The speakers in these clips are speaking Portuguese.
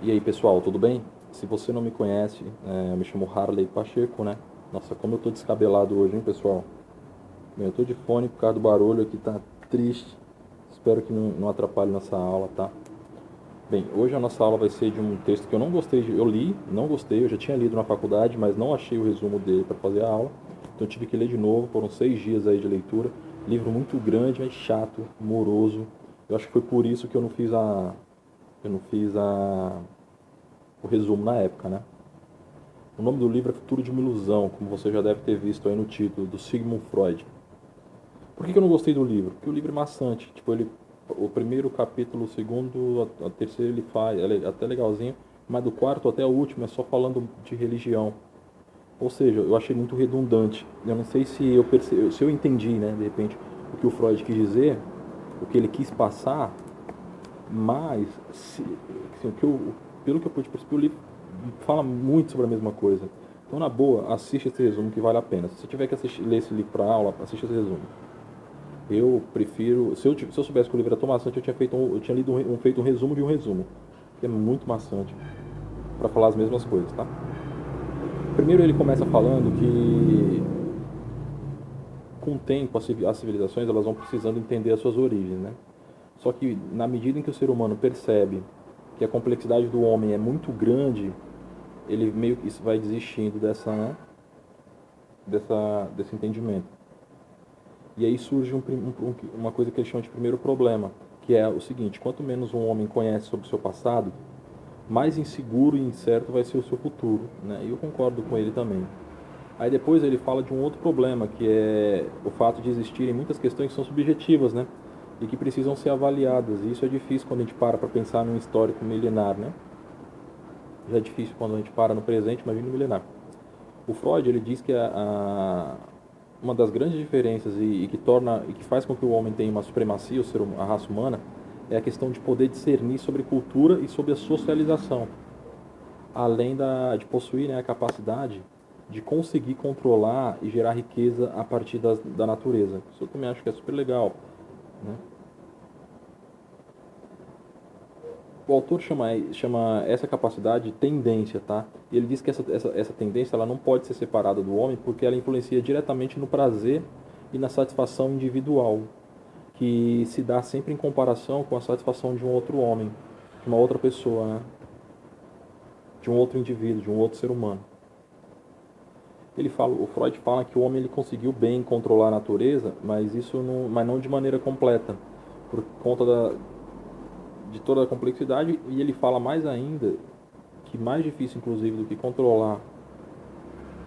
E aí, pessoal, tudo bem? Se você não me conhece, eu me chamo Harley Pacheco, né? Nossa, como eu tô descabelado hoje, hein, pessoal? Bem, eu tô de fone por causa do barulho aqui, tá triste. Espero que não atrapalhe nossa aula, tá? Bem, hoje a nossa aula vai ser de um texto que eu não gostei, eu li, não gostei, eu já tinha lido na faculdade, mas não achei o resumo dele para fazer a aula. Então eu tive que ler de novo, foram 6 dias aí de leitura. Livro muito grande, mas chato, moroso. Eu acho que foi por isso que eu não fiz o resumo na época, né? O nome do livro é Futuro de uma Ilusão, como você já deve ter visto aí no título, do Sigmund Freud. Por que eu não gostei do livro? Porque o livro é maçante. Tipo, o primeiro capítulo, o segundo, a terceira ele faz, é até legalzinho, mas do quarto até o último é só falando de religião. Ou seja, eu achei muito redundante. Eu não sei se se eu entendi, né, de repente, o que o Freud quis dizer, o que ele quis passar, mas assim, pelo que eu pude perceber, o livro fala muito sobre a mesma coisa. Então, na boa, assiste esse resumo que vale a pena. Se você tiver que ler esse livro para aula, assiste esse resumo. Eu prefiro, se eu soubesse que o livro era tão maçante, eu tinha lido feito um resumo de um resumo, que é muito maçante para falar as mesmas coisas, tá? Primeiro ele começa falando que com o tempo as civilizações elas vão precisando entender as suas origens, né? Só que na medida em que o ser humano percebe que a complexidade do homem é muito grande, ele meio que vai desistindo desse entendimento. E aí surge uma coisa que eles chamam de primeiro problema, que é o seguinte: quanto menos um homem conhece sobre o seu passado, mais inseguro e incerto vai ser o seu futuro, né? E eu concordo com ele também. Aí depois ele fala de um outro problema, que é o fato de existirem muitas questões que são subjetivas, né? E que precisam ser avaliadas. E isso é difícil quando a gente para pensar num histórico milenar, né? Já é difícil quando a gente para no presente, imagina no milenar. O Freud ele diz que uma das grandes diferenças e que faz com que o homem tenha uma supremacia, a raça humana, é a questão de poder discernir sobre cultura e sobre a socialização, além de possuir, né, a capacidade de conseguir controlar e gerar riqueza a partir da natureza. Isso eu também acho que é super legal, né? O autor chama essa capacidade de tendência, tá? E ele diz que essa tendência ela não pode ser separada do homem porque ela influencia diretamente no prazer e na satisfação individual, que se dá sempre em comparação com a satisfação de um outro homem, de uma outra pessoa, né? De um outro indivíduo, de um outro ser humano. O Freud fala que o homem ele conseguiu bem controlar a natureza, mas não de maneira completa, por conta de toda a complexidade, e ele fala mais ainda que mais difícil inclusive do que controlar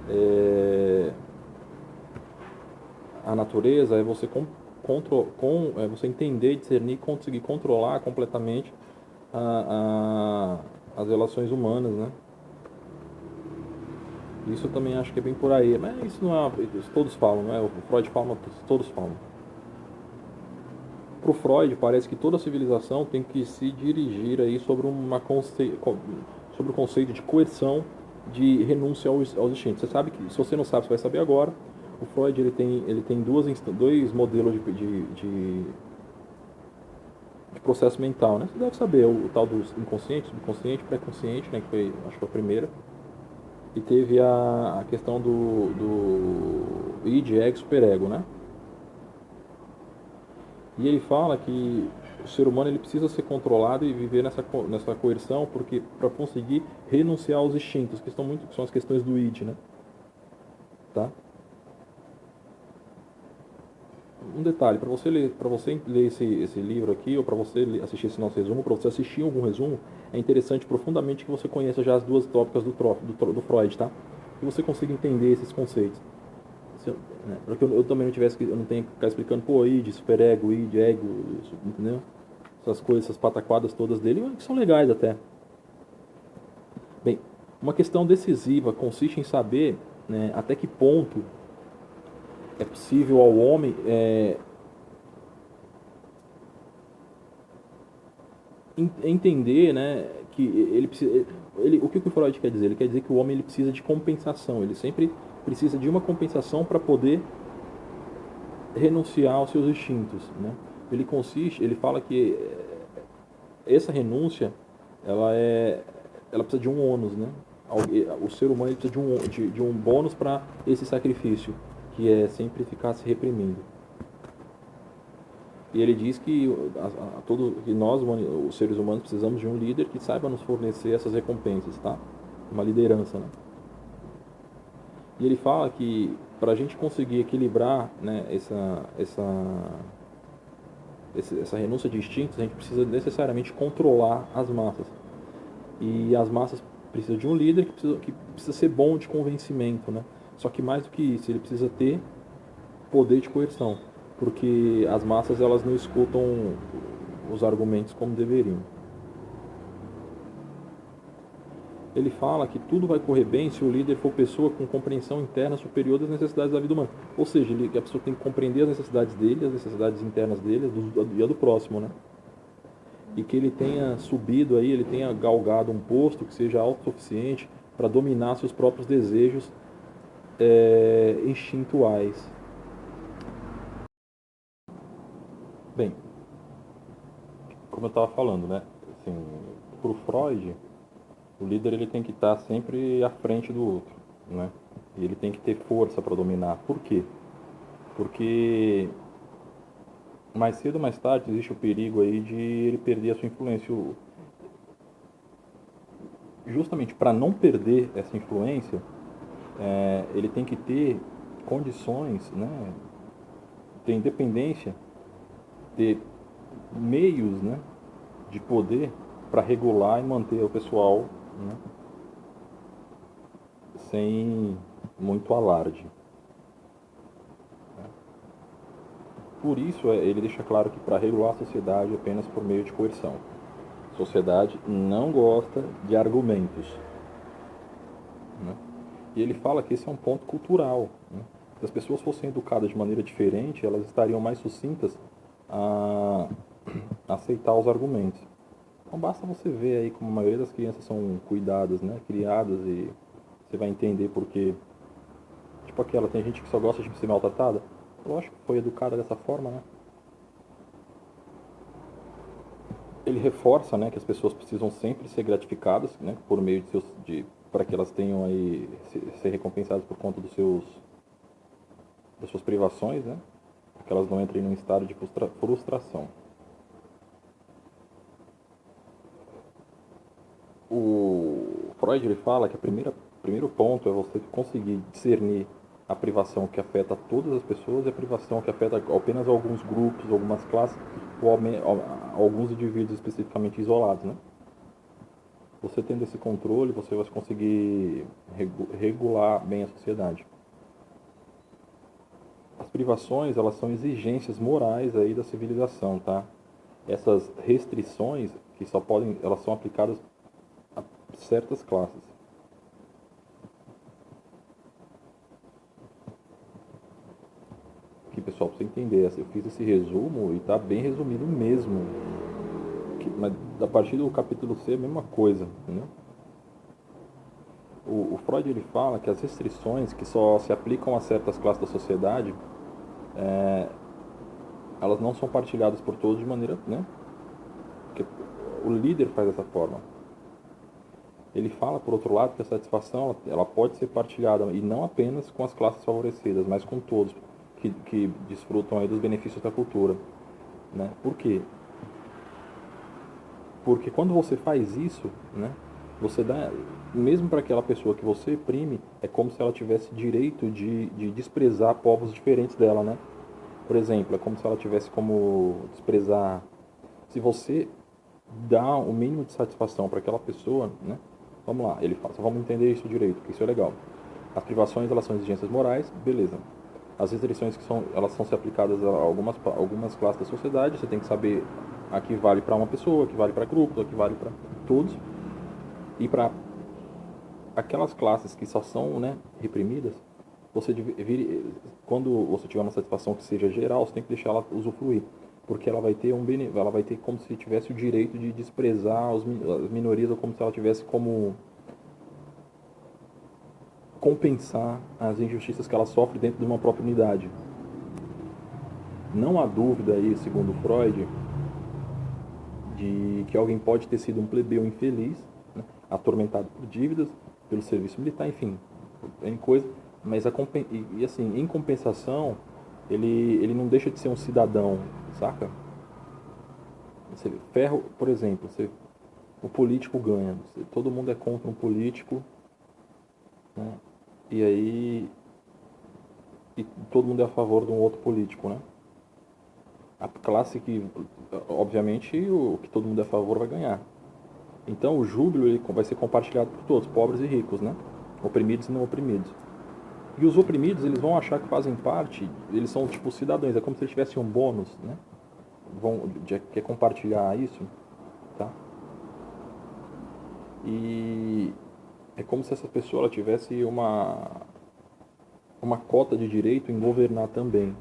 é, a natureza é você entender, discernir e conseguir controlar completamente as relações humanas, né? Isso eu também acho que é bem por aí, mas isso não é, isso todos falam, não é? O Freud fala, mas todos falam. Para o Freud, parece que toda civilização tem que se dirigir aí sobre o conceito de coerção, de renúncia aos instintos. Você sabe que, se você não sabe, você vai saber agora. O Freud ele tem dois modelos de processo mental, né? Você deve saber o tal do inconsciente, subconsciente, pré-consciente, né? Que foi, acho que foi a primeira. E teve a questão do id, ego, superego, né? E ele fala que o ser humano ele precisa ser controlado e viver nessa coerção porque para conseguir renunciar aos instintos, que são as questões do id, né? Tá? Um detalhe, para você ler esse livro aqui ou para você assistir esse nosso resumo, para você assistir algum resumo, é interessante profundamente que você conheça já as duas tópicas do Freud, tá? Que você consiga entender esses conceitos. Para que eu também não tivesse eu não tenha que ficar explicando, pô, id, superego, id, ego, entendeu? Essas coisas, essas pataquadas todas dele, que são legais até. Bem, uma questão decisiva consiste em saber, né, até que ponto é possível ao homem entender, né, que ele precisa, o que o Freud quer dizer? Ele quer dizer que o homem ele precisa de compensação, ele sempre precisa de uma compensação para poder renunciar aos seus instintos, né? Ele fala que essa renúncia ela ela precisa de um ônus, né? O ser humano ele precisa de um bônus para esse sacrifício, que é sempre ficar se reprimindo. E ele diz que, que nós, os seres humanos, precisamos de um líder que saiba nos fornecer essas recompensas, tá? Uma liderança, né? E ele fala que para a gente conseguir equilibrar, né, essa renúncia de instintos, a gente precisa necessariamente controlar as massas. E as massas precisam de um líder que precisa ser bom de convencimento, né? Só que mais do que isso, ele precisa ter poder de coerção, porque as massas elas não escutam os argumentos como deveriam. Ele fala que tudo vai correr bem se o líder for pessoa com compreensão interna superior das necessidades da vida humana. Ou seja, a pessoa tem que compreender as necessidades dele, as necessidades internas dele e a do próximo, né? E que ele tenha subido aí, ele tenha galgado um posto que seja autossuficiente para dominar seus próprios desejos instintuais. Bem, como eu estava falando, né? Assim, para o Freud, o líder ele tem que estar sempre à frente do outro, né? E ele tem que ter força para dominar. Por quê? Porque mais cedo ou mais tarde existe o perigo aí de ele perder a sua influência. Justamente para não perder essa influência, ele tem que ter condições, né? Ter independência, ter meios, né? De poder para regular e manter o pessoal, né? Sem muito alarde. Por isso, ele deixa claro que para regular a sociedade apenas por meio de coerção. A sociedade não gosta de argumentos, né? E ele fala que esse é um ponto cultural, né? Se as pessoas fossem educadas de maneira diferente, elas estariam mais sucintas a aceitar os argumentos. Então basta você ver aí como a maioria das crianças são cuidadas, né? Criadas, e você vai entender porque, tipo aquela, tem gente que só gosta de ser maltratada. Lógico que foi educada dessa forma, né? Ele reforça, né, que as pessoas precisam sempre ser gratificadas, né, por meio para que elas tenham aí ser recompensadas por conta das suas privações, né, para que elas não entrem num estado de frustração. O Freud ele fala que o primeiro ponto é você conseguir discernir a privação que afeta todas as pessoas e a privação que afeta apenas alguns grupos, algumas classes ou alguns indivíduos especificamente isolados, né? Você tendo esse controle, você vai conseguir regular bem a sociedade. As privações, elas são exigências morais aí da civilização, tá? Essas restrições que elas são aplicadas a certas classes. Aqui, pessoal, para você entender, eu fiz esse resumo e está bem resumido mesmo. Mas a partir do capítulo C é a mesma coisa, né? O Freud ele fala que as restrições que só se aplicam a certas classes da sociedade, elas não são partilhadas por todos de maneira, né? Porque o líder faz dessa forma. Ele fala, por outro lado, que a satisfação ela pode ser partilhada e não apenas com as classes favorecidas, mas com todos que desfrutam aí dos benefícios da cultura, né? Por quê? Porque quando você faz isso, né, você dá, mesmo para aquela pessoa que você oprime, é como se ela tivesse direito de desprezar povos diferentes dela, né? Por exemplo, é como se ela tivesse como desprezar. Se você dá o mínimo de satisfação para aquela pessoa, né? Vamos lá, ele fala, só vamos entender isso direito, que isso é legal. As privações, elas são exigências morais, beleza. As restrições elas são se aplicadas a algumas classes da sociedade, você tem que saber a que vale para uma pessoa, a que vale para grupos, a que vale para todos. E para aquelas classes que só são, né, reprimidas, quando você tiver uma satisfação que seja geral, você tem que deixar ela usufruir, porque ela vai ter como se tivesse o direito de desprezar as minorias, ou como se ela tivesse como compensar as injustiças que ela sofre dentro de uma própria unidade. Não há dúvida aí, segundo Freud, de que alguém pode ter sido um plebeu infeliz, né? Atormentado por dívidas, pelo serviço militar, enfim, em coisa, mas assim, em compensação, ele não deixa de ser um cidadão, saca? Você vê, ferro, por exemplo, o político ganha, todo mundo é contra um político, né? E aí e todo mundo é a favor de um outro político, né? A classe que, obviamente, o que todo mundo é a favor vai ganhar. Então o júbilo ele vai ser compartilhado por todos, pobres e ricos, né? Oprimidos e não oprimidos. E os oprimidos, eles vão achar que fazem parte, eles são tipo cidadãos, é como se eles tivessem um bônus, né? Quer compartilhar isso, tá? E é como se essa pessoa ela tivesse uma cota de direito em governar também,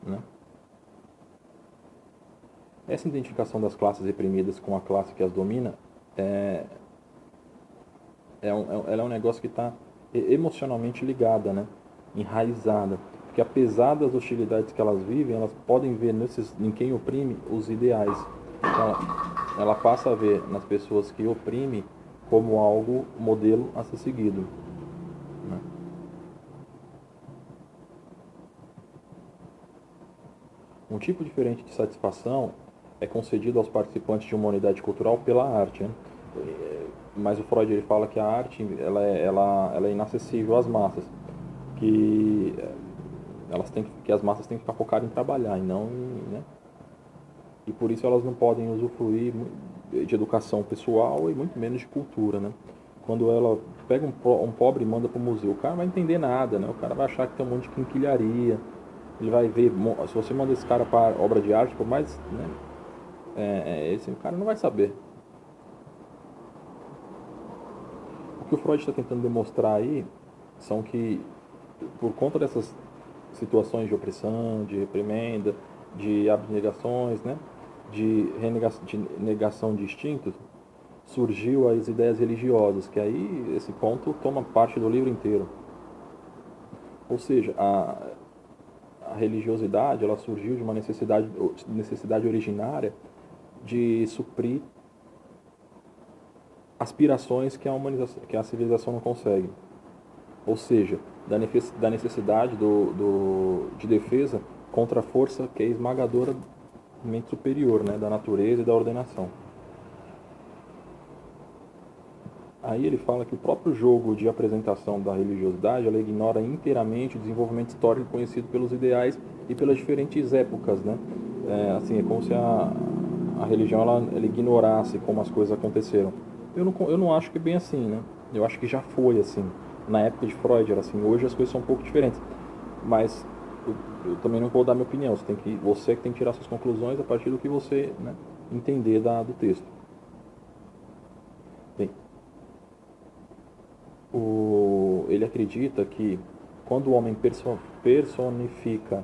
né? Essa identificação das classes reprimidas com a classe que as domina ela é um negócio que está emocionalmente ligada, né? Enraizada. Porque apesar das hostilidades que elas vivem, elas podem ver em quem oprime os ideais. Então, ela passa a ver nas pessoas que oprimem como algo, modelo a ser seguido, né? Um tipo diferente de satisfação é concedido aos participantes de uma unidade cultural pela arte, né? Mas o Freud ele fala que a arte ela é inacessível às massas, que que as massas têm que ficar focadas em trabalhar e não, né? E por isso elas não podem usufruir de educação pessoal e muito menos de cultura, né? Quando ela pega um pobre e manda para o museu, o cara não vai entender nada, né? O cara vai achar que tem um monte de quinquilharia, ele vai ver, se você manda esse cara para obra de arte, por mais, né? Esse cara não vai saber. O que o Freud está tentando demonstrar aí são que, por conta dessas situações de opressão, de reprimenda, de abnegações, né, de negação de instintos, surgiu as ideias religiosas, que aí esse ponto toma parte do livro inteiro. Ou seja, a religiosidade ela surgiu de uma necessidade originária de suprir aspirações que a civilização não consegue. Ou seja, da necessidade de defesa contra a força que é esmagadora mente superior, né, da natureza e da ordenação. Aí ele fala que o próprio jogo de apresentação da religiosidade ela ignora inteiramente o desenvolvimento histórico conhecido pelos ideais e pelas diferentes épocas, né? Assim, é como se a religião ela ignorasse como as coisas aconteceram. Eu não acho que é bem assim, né? Eu acho que já foi assim. Na época de Freud era assim. Hoje as coisas são um pouco diferentes. Mas eu também não vou dar minha opinião. Você que tem que tirar suas conclusões a partir do que você, né, entender do texto. Bem, ele acredita que quando o homem personifica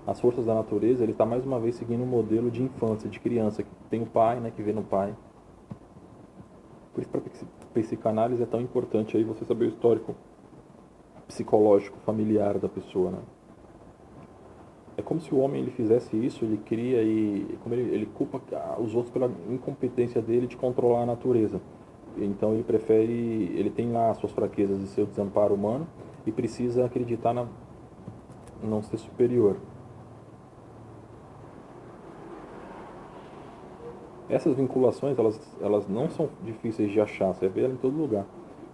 as forças da natureza, ele está mais uma vez seguindo um modelo de infância, de criança, que tem o pai, né, que vê no pai. Por isso, para psicanálise é tão importante aí você saber o histórico psicológico, familiar da pessoa, né? É como se o homem ele fizesse isso, ele cria como ele culpa os outros pela incompetência dele de controlar a natureza. Então ele tem lá as suas fraquezas e seu desamparo humano e precisa acreditar não ser superior. Essas vinculações, elas não são difíceis de achar, você vê ela em todo lugar.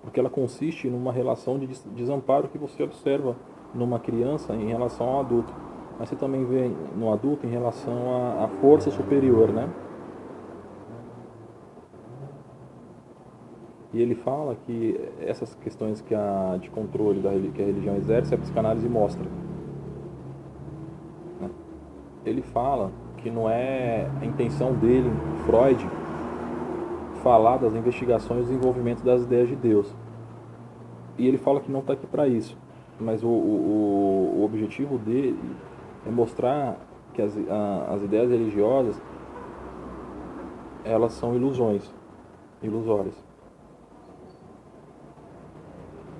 Porque ela consiste numa relação de desamparo que você observa numa criança em relação ao adulto. Mas você também vê no adulto em relação à força superior, né? E ele fala que essas questões de controle que a religião exerce, a psicanálise mostra, né? Ele fala que não é a intenção dele, Freud, falar das investigações e desenvolvimento das ideias de Deus. E ele fala que não está aqui para isso. Mas o objetivo dele é mostrar que as ideias religiosas elas são ilusórias.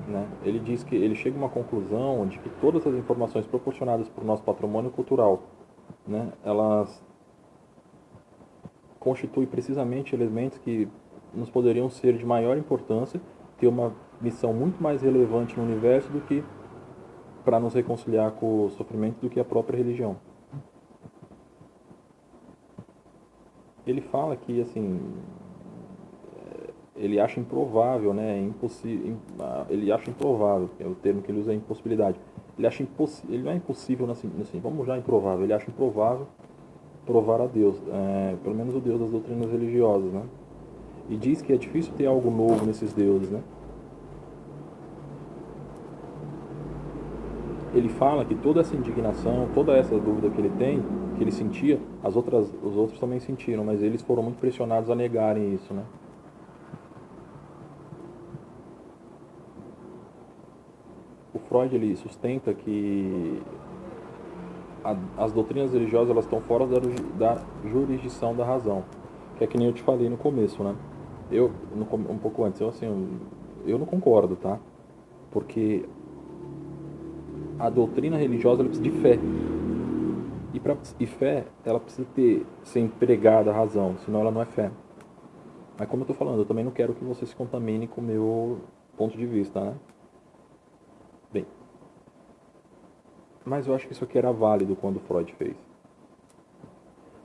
Né? Ele diz que ele chega a uma conclusão de que todas as informações proporcionadas por nosso patrimônio cultural, né, elas constituem precisamente elementos que nos poderiam ser de maior importância, ter uma missão muito mais relevante no universo do que para nos reconciliar com o sofrimento do que a própria religião. Ele fala que, assim, ele acha improvável, né, ele acha improvável, é o termo que ele usa, é impossibilidade. Ele não é impossível, assim, vamos já improvável, ele acha improvável provar a Deus, pelo menos o Deus das doutrinas religiosas, né? E diz que é difícil ter algo novo nesses deuses, né? Ele fala que toda essa indignação, toda essa dúvida que ele tem, que ele sentia, os outros também sentiram, mas eles foram muito pressionados a negarem isso, né? O Freud, ele sustenta que as doutrinas religiosas, elas estão fora da jurisdição da razão, que é que nem eu te falei no começo, né? Um pouco antes, eu não concordo, tá? Porque a doutrina religiosa, ela precisa de fé. E fé, ela precisa ser empregada a razão, senão ela não é fé. Mas como eu estou falando, eu também não quero que você se contamine com o meu ponto de vista, né? Bem, mas eu acho que isso aqui era válido quando Freud fez.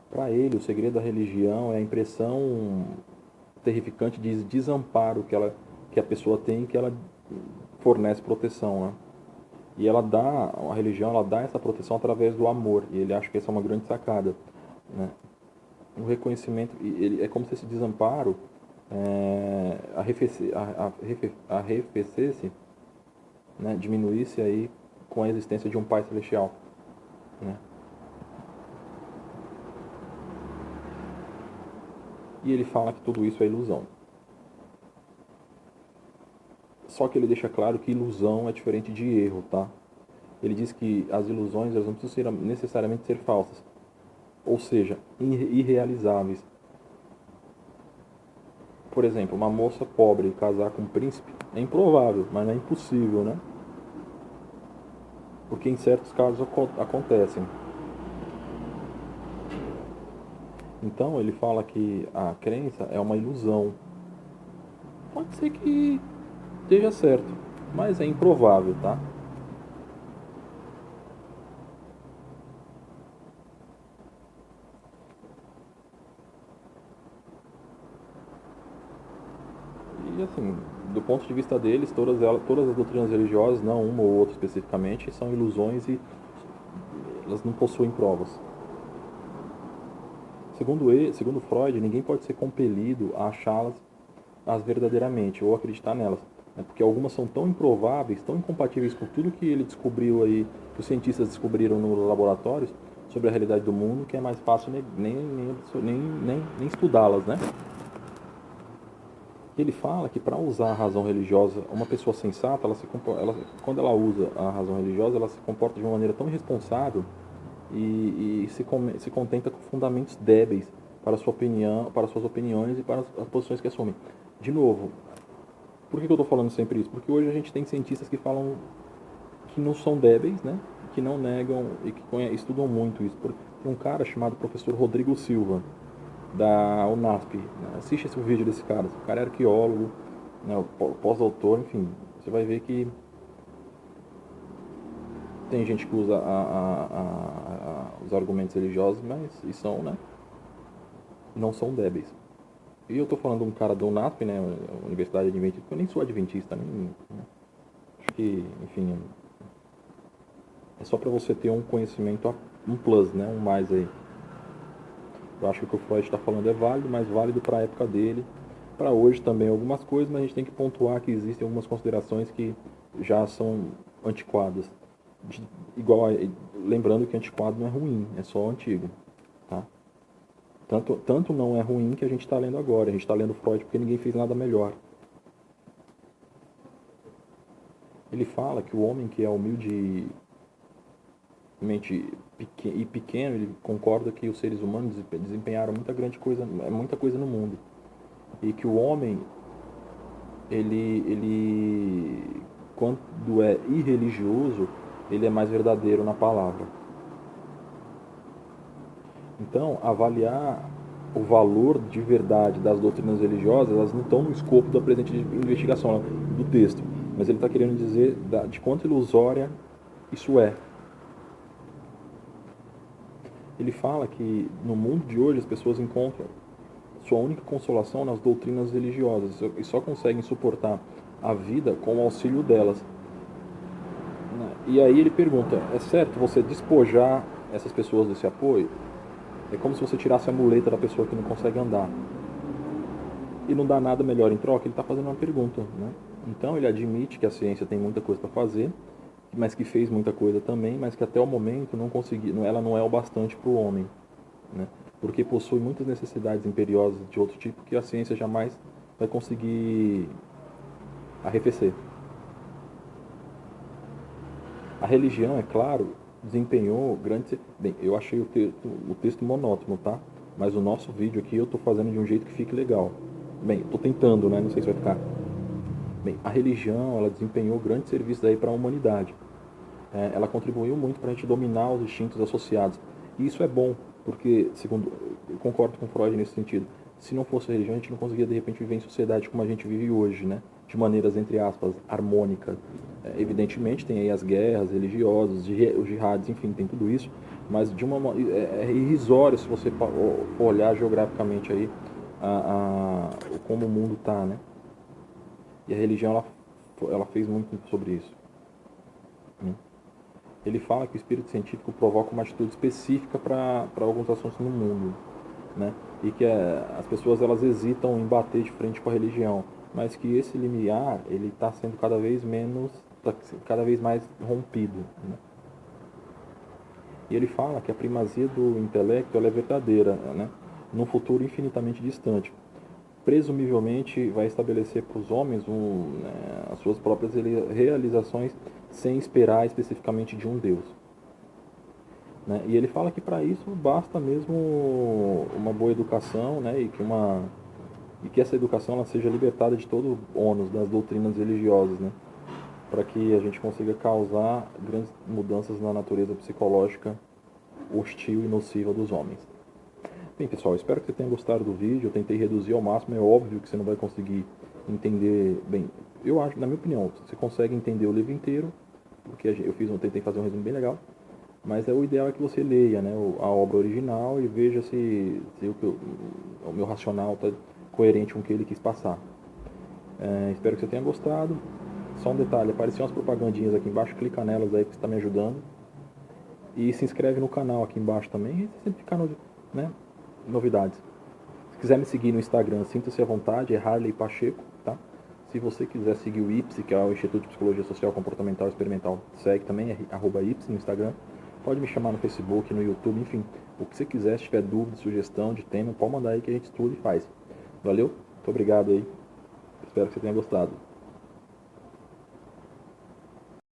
Para ele, o segredo da religião é a impressão terrificante de desamparo que a pessoa tem, que ela fornece proteção, né? E a religião, ela dá essa proteção através do amor, e ele acha que essa é uma grande sacada, né? O reconhecimento, é como se esse desamparo arrefecesse, né? Diminuísse aí com a existência de um Pai Celestial, né? E ele fala que tudo isso é ilusão. Só que ele deixa claro que ilusão é diferente de erro, tá? Ele diz que as ilusões, elas não precisam necessariamente ser falsas, ou seja, irrealizáveis. Por exemplo, uma moça pobre casar com um príncipe é improvável, mas não é impossível, né? Porque em certos casos acontecem. Então ele fala que a crença é uma ilusão. Pode ser que esteja certo, mas é improvável, tá? E assim, do ponto de vista deles, todas as doutrinas religiosas, não uma ou outra especificamente, são ilusões e elas não possuem provas. Segundo Freud, ninguém pode ser compelido a achá-las verdadeiramente ou acreditar nelas, né? Porque algumas são tão improváveis, tão incompatíveis com tudo que ele descobriu aí, que os cientistas descobriram nos laboratórios sobre a realidade do mundo, que é mais fácil nem estudá-las, né? Ele fala que para usar a razão religiosa, uma pessoa sensata, quando ela usa a razão religiosa, ela se comporta de uma maneira tão irresponsável e se contenta com fundamentos débeis para sua opinião, para suas opiniões e para as posições que assume. De novo, por que eu estou falando sempre isso? Porque hoje a gente tem cientistas que falam que não são débeis, né? Que não negam e que estudam muito isso. Tem um cara chamado professor Rodrigo Silva, da UNASP, né? Assiste esse vídeo desse cara. Esse cara é arqueólogo, né? Pós-doutor, enfim. Você vai ver que tem gente que usa os argumentos religiosos, mas né? Não são débeis. E eu tô falando de um cara da UNASP, né? Universidade Adventista, eu nem sou adventista, né? Acho que, enfim, é só para você ter um conhecimento, um plus, né? Um mais aí. Eu acho que o que o Freud está falando é válido, mas válido para a época dele. Para hoje também algumas coisas, mas a gente tem que pontuar que existem algumas considerações que já são antiquadas. Lembrando que antiquado não é ruim, é só antigo. Tá? Tanto não é ruim que a gente está lendo agora. A gente está lendo Freud porque ninguém fez nada melhor. Ele fala que o homem que é humilde e pequeno, ele concorda que os seres humanos desempenharam muita coisa no mundo. E que o homem, ele quando é irreligioso, ele é mais verdadeiro na palavra. Então, avaliar o valor de verdade das doutrinas religiosas, elas não estão no escopo da presente investigação, do texto. Mas ele está querendo dizer de quanto ilusória isso é. Ele fala que no mundo de hoje as pessoas encontram sua única consolação nas doutrinas religiosas e só conseguem suportar a vida com o auxílio delas. E aí ele pergunta, é certo você despojar essas pessoas desse apoio? É como se você tirasse a muleta da pessoa que não consegue andar. E não dá nada melhor em troca, ele está fazendo uma pergunta. Né? Então ele admite que a ciência tem muita coisa para fazer, mas que fez muita coisa também, mas que até o momento não conseguiu, ela não é o bastante para o homem. Né? Porque possui muitas necessidades imperiosas de outro tipo que a ciência jamais vai conseguir arrefecer. A religião, é claro, desempenhou grandes... Bem, eu achei o texto monótono, tá? Mas o nosso vídeo aqui eu estou fazendo de um jeito que fique legal. Bem, estou tentando, né? Não sei se vai ficar. Bem, a religião, ela desempenhou grandes serviços aí para a humanidade. Ela contribuiu muito para a gente dominar os instintos associados. E isso é bom, porque, segundo, eu concordo com Freud nesse sentido. Se não fosse a religião, a gente não conseguiria, de repente, viver em sociedade como a gente vive hoje, né? De maneiras, entre aspas, harmônicas. Evidentemente, tem aí as guerras religiosas, os jihadis, enfim, tem tudo isso. Mas de uma é irrisório se você for olhar geograficamente aí como o mundo está, né? E a religião, ela fez muito sobre isso. Ele fala que o espírito científico provoca uma atitude específica para alguns assuntos no mundo, né? E que as pessoas elas hesitam em bater de frente com a religião, mas que esse limiar ele está sendo cada vez mais rompido, né? E ele fala que a primazia do intelecto ela é verdadeira, né? Num futuro infinitamente distante. Presumivelmente vai estabelecer para os homens as suas próprias realizações sem esperar especificamente de um Deus. Né? E ele fala que para isso basta mesmo uma boa educação, né? E que essa educação ela seja libertada de todo o ônus das doutrinas religiosas, né? Para que a gente consiga causar grandes mudanças na natureza psicológica hostil e nociva dos homens. Bem, pessoal, espero que você tenha gostado do vídeo. Eu tentei reduzir ao máximo. É óbvio que você não vai conseguir entender... Bem, eu acho, na minha opinião, você consegue entender o livro inteiro, porque tentei fazer um resumo bem legal, mas o ideal é que você leia, né, a obra original e veja se o meu racional está coerente com o que ele quis passar. Espero que você tenha gostado. Só um detalhe, apareciam as propagandinhas aqui embaixo, clica nelas aí que você está me ajudando. E se inscreve no canal aqui embaixo também, e sempre ficar né, novidades. Se quiser me seguir no Instagram, sinta-se à vontade, é Harley Pacheco, tá? Se você quiser seguir o IPSI, que é o Instituto de Psicologia Social Comportamental e Experimental, segue também, é @IPSI no Instagram. Pode me chamar no Facebook, no YouTube, enfim, o que você quiser, se tiver dúvida, sugestão de tema, pode mandar aí que a gente estuda e faz. Valeu? Muito obrigado aí. Espero que você tenha gostado.